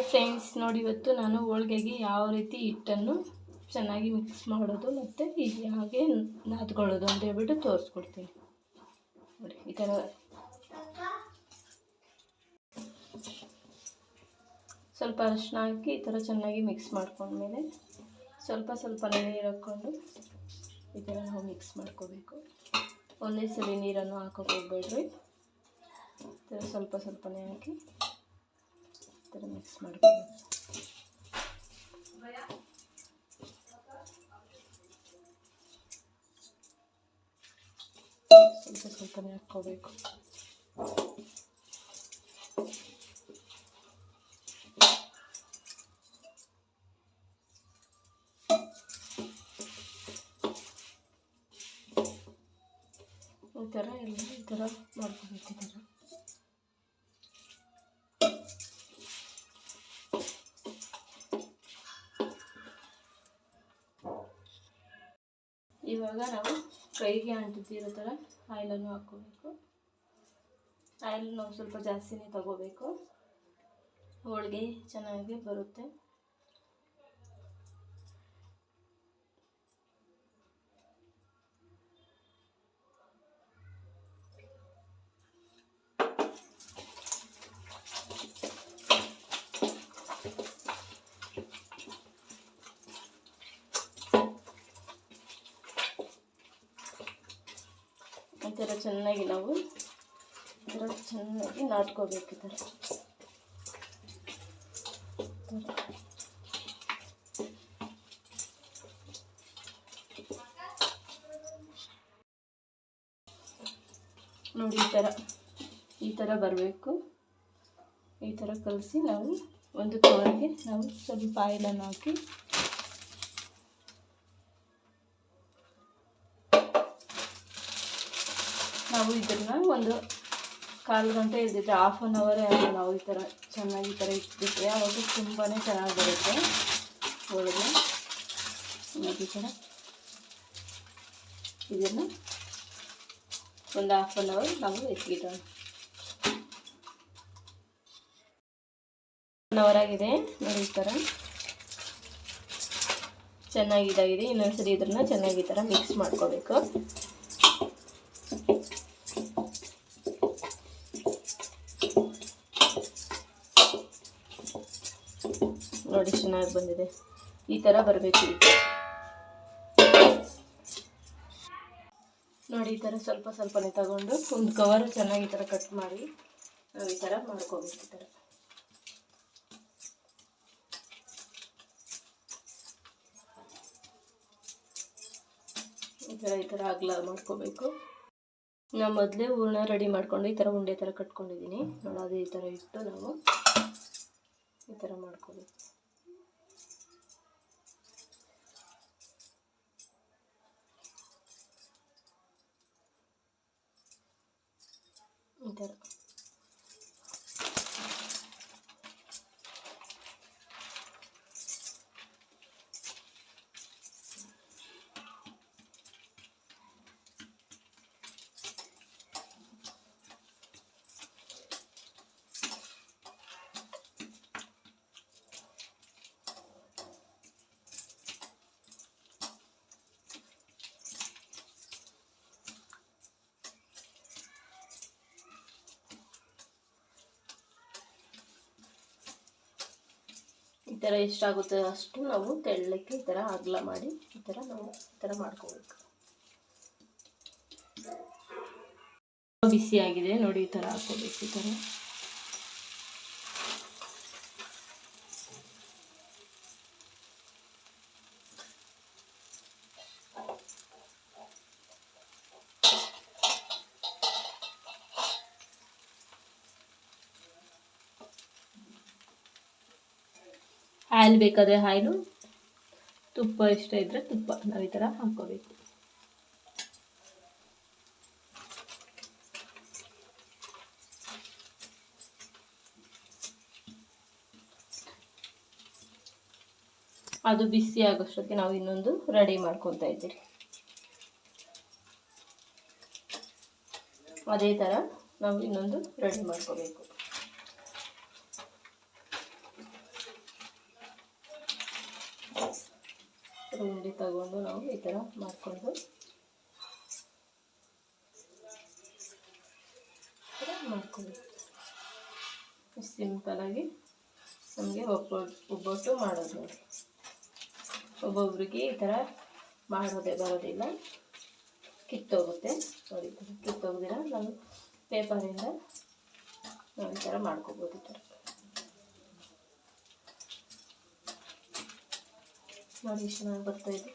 Friends, ನೋಡಿ ಇವತ್ತು ನಾನು ಹೋಳಿಗೆಗೆ ಯಾವ ರೀತಿ ಹಿಟ್ಟನ್ನು ಚೆನ್ನಾಗಿ ಮಿಕ್ಸ್ ಮಾಡೋದು ಮತ್ತು ಹಾಗೆ ನಾದ್ಕೊಳ್ಳೋದು ಅಂತ ಹೇಳ್ಬಿಟ್ಟು ತೋರಿಸ್ಕೊಡ್ತೀನಿ ನೋಡಿ. ಈ ಥರ ಸ್ವಲ್ಪ ಅರಿಶಿನ ಹಾಕಿ ಈ ಥರ ಚೆನ್ನಾಗಿ ಮಿಕ್ಸ್ ಮಾಡ್ಕೊಂಡ್ಮೇಲೆ ಸ್ವಲ್ಪ ನೀರು ಹಾಕ್ಕೊಂಡು ಈ ಥರ ನಾವು ಮಿಕ್ಸ್ ಮಾಡ್ಕೋಬೇಕು. ಒಂದೇ ಸಲ ನೀರನ್ನು ಹಾಕೋಕೆ ಹೋಗ್ಬೇಡ್ರಿ. ಈ ಥರ ಸ್ವಲ್ಪನೇ ಹಾಕಿ ಈ ಥರ ಮಿಕ್ಸ್ ಮಾಡ್ಕೋಬೇಕು. ಸ್ವಲ್ಪನೇ ಹಾಕ್ಕೋಬೇಕು. ಈ ಥರ ಮಾಡ್ಕೋಬೇಕು. ಇವಾಗ ನಾವು ಕೈಗೆ ಅಂಟುತ್ತಿರೋ ಥರ ಆಯಿಲನ್ನು ಹಾಕ್ಕೋಬೇಕು. ಆಯಿಲ್ ನಾವು ಸ್ವಲ್ಪ ಜಾಸ್ತಿನೇ ತಗೋಬೇಕು, ಹೋಳಿಗೆ ಚೆನ್ನಾಗಿ ಬರುತ್ತೆ. ಈ ಥರ ಚೆನ್ನಾಗಿ ನಾವು ಚೆನ್ನಾಗಿ ನಾದ್ಕೋಬೇಕು. ಈ ಥರ ನೋಡಿ, ಈ ಥರ ಬರಬೇಕು. ಈ ಥರ ಕಲಸಿ ನಾವು ಒಂದು ಕವರ್ಗೆ ನಾವು ಸ್ವಲ್ಪ ಆಯಿಲನ್ನು ಹಾಕಿ ನಾವು ಇದನ್ನು ಒಂದು 1/4 ಗಂಟೆ ಇದ್ದಿದ್ರೆ, 1/2 ಅವರೇ ಆಗಿ ನಾವು ಈ ಥರ ಚೆನ್ನಾಗಿ ಈ ಥರ ಇಟ್ಬಿಟ್ರೆ ಅವಾಗ ತುಂಬಾ ಚೆನ್ನಾಗಿ ಬರುತ್ತೆ ಹೋಳಿಗೆ. ಈ ಥರ ಇದನ್ನು ಒಂದು 1/2 ಅವರ್ ನಾವು ಎತ್ತಿಡೋಣ. 1 ಅವರ್ ಆಗಿದೆ ನೋಡಿ. ಈ ಥರ ಚೆನ್ನಾಗಿದಾಗಿದೆ. ಇನ್ನೊಂದ್ಸರಿ ಇದನ್ನು ಚೆನ್ನಾಗಿ ಈ ಥರ ಮಿಕ್ಸ್ ಮಾಡ್ಕೋಬೇಕು. ನೋಡಿ, ಚೆನ್ನಾಗಿ ಬಂದಿದೆ. ಈ ಥರ ಬರಬೇಕು. ನೋಡಿ, ಈ ಥರ ಸ್ವಲ್ಪನೇ ತಗೊಂಡು ಒಂದು ಕವರ್ ಚೆನ್ನಾಗಿ ಈ ಥರ ಕಟ್ ಮಾಡಿ ನಾವು ಈ ಥರ ಮಾಡ್ಕೋಬೇಕು. ಈ ಥರ ಅಗಲ ಮಾಡ್ಕೋಬೇಕು. ನಾನು ಮೊದಲೇ ಹೂರಣ ರೆಡಿ ಮಾಡ್ಕೊಂಡು ಈ ಥರ ಉಂಡೆ ಥರ ಕಟ್ಕೊಂಡಿದ್ದೀನಿ ನೋಡಿ. ಅದೇ ಈ ಥರ ಇಟ್ಟು ನಾವು ಈ ಥರ ಮಾಡ್ಕೋಬೇಕು. ಈ ಥರ ಎಷ್ಟಾಗುತ್ತೆ ಅಷ್ಟು ನಾವು ತೆಳ್ಳಕ್ಕೆ ಈ ಥರ ಅಗಲ ಮಾಡಿ ಈ ಥರ ನಾವು ಈ ಥರ ಮಾಡ್ಕೋಬೇಕು. ಬಿಸಿಯಾಗಿದೆ ನೋಡಿ. ಈ ಥರ ಹಾಕೋಬೇಕು. ಈ ಥರ ಆಯಿಲ್ ಬೇಕಾದರೆ ಆಯಿಲು, ತುಪ್ಪ ಇಷ್ಟ ಇದ್ದರೆ ತುಪ್ಪ ನಾವು ಈ ಥರ ಹಾಕ್ಕೋಬೇಕು. ಅದು ಬಿಸಿ ಆಗೋಷ್ಟೊತ್ತಿಗೆ ನಾವು ಇನ್ನೊಂದು ರೆಡಿ ಮಾಡ್ಕೊತಾ ಇದ್ದೀರಿ. ಅದೇ ಥರ ನಾವು ಇನ್ನೊಂದು ರೆಡಿ ಮಾಡ್ಕೋಬೇಕು. ಉಂಡೆ ತಗೊಂಡು ನಾವು ಈ ಥರ ಮಾಡಿಕೊಂಡು ಮಾಡ್ಕೊಳ್ಳಿ. ಸಿಂಪಲಾಗಿ ನಮಗೆ ಒಬ್ಬಟ್ಟು ಮಾಡೋದು ನೋಡಿ. ಒಬ್ಬೊಬ್ರಿಗೆ ಈ ಥರ ಮಾಡೋದೇ ಬರೋದಿಲ್ಲ, ಕಿತ್ತೋಗುತ್ತೆ ನೋಡಿ. ಈ ಥರ ಕಿತ್ತೋಗ್ದಿರ ನಾವು ಪೇಪರಿಂದ ನಾವು ಈ ಥರ ಮಾಡ್ಕೋಬೋದು. ಈ ಥರ ನೋಡಿ ಚೆನ್ನಾಗಿ ಬರ್ತಾಯಿದೆ.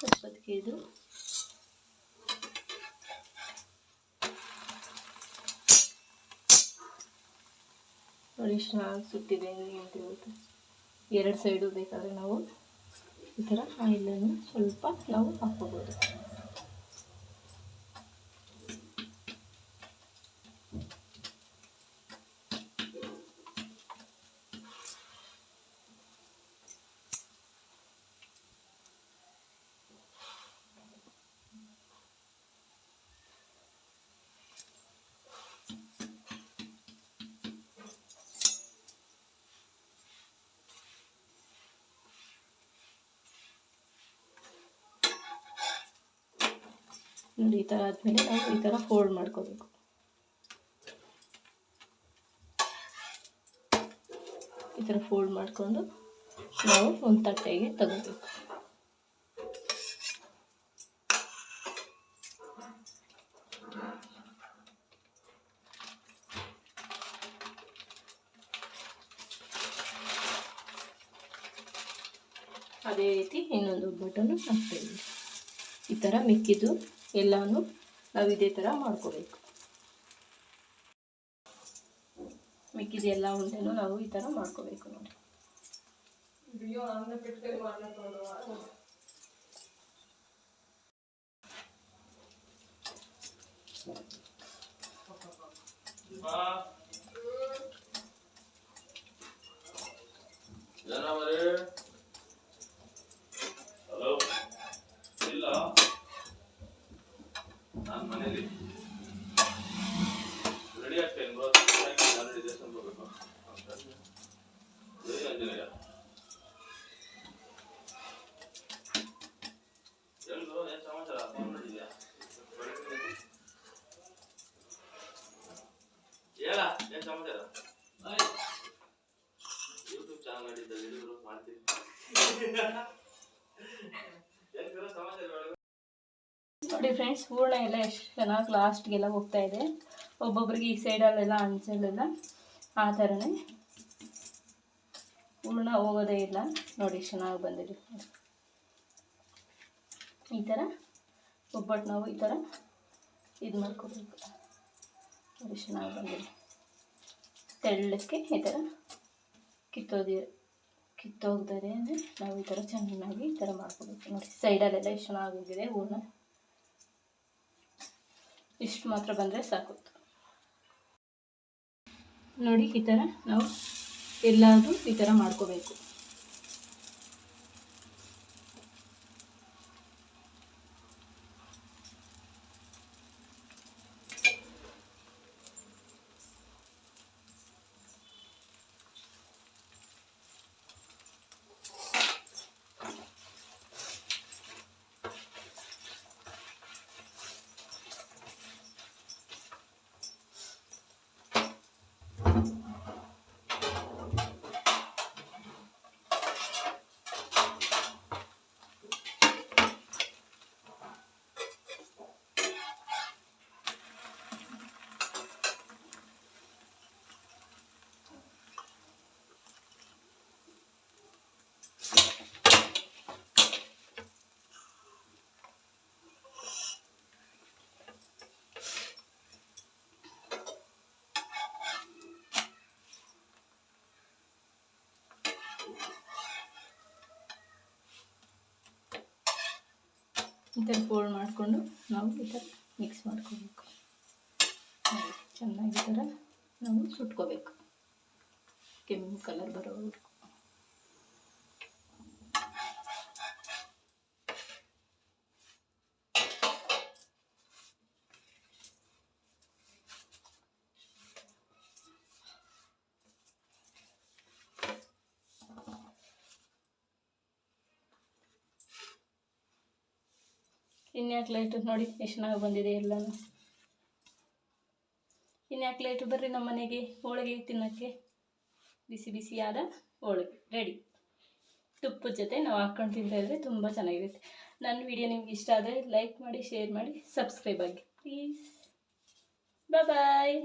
ಅಷ್ಟೊತ್ತಿಗೆ ಇದು ನೋಡಿ ಚೆನ್ನಾಗಿ ಸುಟ್ಟಿದೆ ಅಂತ ಹೇಳ್ತು. ಎರಡು ಸೈಡು ಬೇಕಾದರೆ ನಾವು ಈ ಥರ ಆಯಿಲನ್ನು ಸ್ವಲ್ಪ ನಾವು ಹಾಕ್ಕೋಬೋದು. ನೋಡಿ ಈ ಥರ ಆದಮೇಲೆ ನಾವು ಈ ಥರ ಫೋಲ್ಡ್ ಮಾಡ್ಕೋಬೇಕು. ಈ ಥರ ಫೋಲ್ಡ್ ಮಾಡಿಕೊಂಡು ನಾವು ಒಂದು ತಟ್ಟೆಗೆ ತಗೋಬೇಕು. ಅದೇ ರೀತಿ ಇನ್ನೊಂದು ಒಬ್ಬಟ್ಟನ್ನು ಹಾಕ್ತೇವೆ. ಈ ಥರ ಮಿಕ್ಕಿದ್ದು ಎಲ್ಲನೂ ನಾವು ಇದೇ ಥರ ಮಾಡ್ಕೋಬೇಕು. ಮಿಕ್ಕಿದ ಎಲ್ಲ ಉಂಡೆನೂ ನಾವು ಈ ಥರ ಮಾಡ್ಕೋಬೇಕು ನೋಡಿ. ಹಲೋ, ಇಲ್ಲ ನಾನು ಮನೇಲಿ ರೆಡಿ ಆಗ್ತೇನೆ. ಆಲ್ರೆಡಿ ದೇವಸ್ಥಾನ ಹೋಗ್ಬೇಕು. ಆಂಜನೇಯ ಎಲ್ರು ಏನು ಸಮಾಚಾರ? ಫೋನ್ ಮಾಡಿದ್ಯಾ? ಹೇಳ ಏನು ಸಮಾಚಾರ? ಯೂಟ್ಯೂಬ್ ಚಾನಲ್ ಮಾಡಿದ್ದ ಹಿಡಿದ್ರು ಮಾಡ್ತೀನಿ. ನೋಡಿ ಫ್ರೆಂಡ್ಸ್, ಹೂರಣ ಎಲ್ಲ ಎಷ್ಟು ಚೆನ್ನಾಗಿ ಲಾಸ್ಟ್ಗೆಲ್ಲ ಹೋಗ್ತಾ ಇದೆ. ಒಬ್ಬೊಬ್ರಿಗೆ ಈ ಸೈಡಲ್ಲೆಲ್ಲ ಅಂಚಲ್ಲೆಲ್ಲ ಆ ಥರನೇ ಹೂರಣ ಹೋಗೋದೇ ಇಲ್ಲ ನೋಡಿ. ಚೆನ್ನಾಗಿ ಬಂದಿದೆ ಈ ಥರ ಒಬ್ಬಟ್ಟು ನಾವು ಈ ಥರ ಇದು ಮಾಡ್ಕೋಬೇಕು ನೋಡಿ. ಚೆನ್ನಾಗಿ ಬಂದಿದೆ. ತೆಳ್ಳಕ್ಕೆ ಈ ಥರ ಕಿತ್ತೋಗ್ದರೆ ಅಂದರೆ ನಾವು ಈ ಥರ ಚೆನ್ನಾಗಿ ಈ ಥರ ಮಾಡ್ಕೋಬೇಕು ನೋಡಿ. ಸೈಡಲ್ಲೆಲ್ಲ ಎಷ್ಟು ಚೆನ್ನಾಗಿದೆ ಹೂರಣ. ಇಷ್ಟು ಮಾತ್ರ ಬಂದರೆ ಸಾಕು ನೋಡಿ. ಈ ಥರ ನಾವು ಎಲ್ಲಾದರೂ ಈ ಥರ ಮಾಡ್ಕೋಬೇಕು. ಈ ಥರ ಫೋಲ್ಡ್ ಮಾಡಿಕೊಂಡು ನಾವು ಈ ಥರ ಮಿಕ್ಸ್ ಮಾಡ್ಕೋಬೇಕು. ಚೆನ್ನಾಗಿ ಈ ಥರ ನಾವು ಸುಟ್ಕೋಬೇಕು ಕೆಂಪು ಕಲರ್ ಬರೋವರೆಗೂ. ಇನ್ಯಾಕೆ ಲೇಟು ನೋಡಿ ಎಷ್ಟು ಚೆನ್ನಾಗಿ ಬಂದಿದೆ ಎಲ್ಲನೂ. ಇನ್ಯಾಕೆ ಲೇಟು, ಬರ್ರಿ ನಮ್ಮ ಮನೆಗೆ ಹೋಳಿಗೆ ತಿನ್ನೋಕ್ಕೆ. ಬಿಸಿ ಬಿಸಿಯಾದ ಹೋಳಿಗೆ ರೆಡಿ. ತುಪ್ಪದ ಜೊತೆ ನಾವು ಹಾಕ್ಕೊಂಡು ತಿಂತಾಯಿದ್ರೆ ತುಂಬ ಚೆನ್ನಾಗಿರುತ್ತೆ. ನನ್ನ ವಿಡಿಯೋ ನಿಮ್ಗೆ ಇಷ್ಟ ಆದರೆ ಲೈಕ್ ಮಾಡಿ, ಶೇರ್ ಮಾಡಿ, ಸಬ್ಸ್ಕ್ರೈಬ್ ಆಗಿ ಪ್ಲೀಸ್. ಬಾಯ್.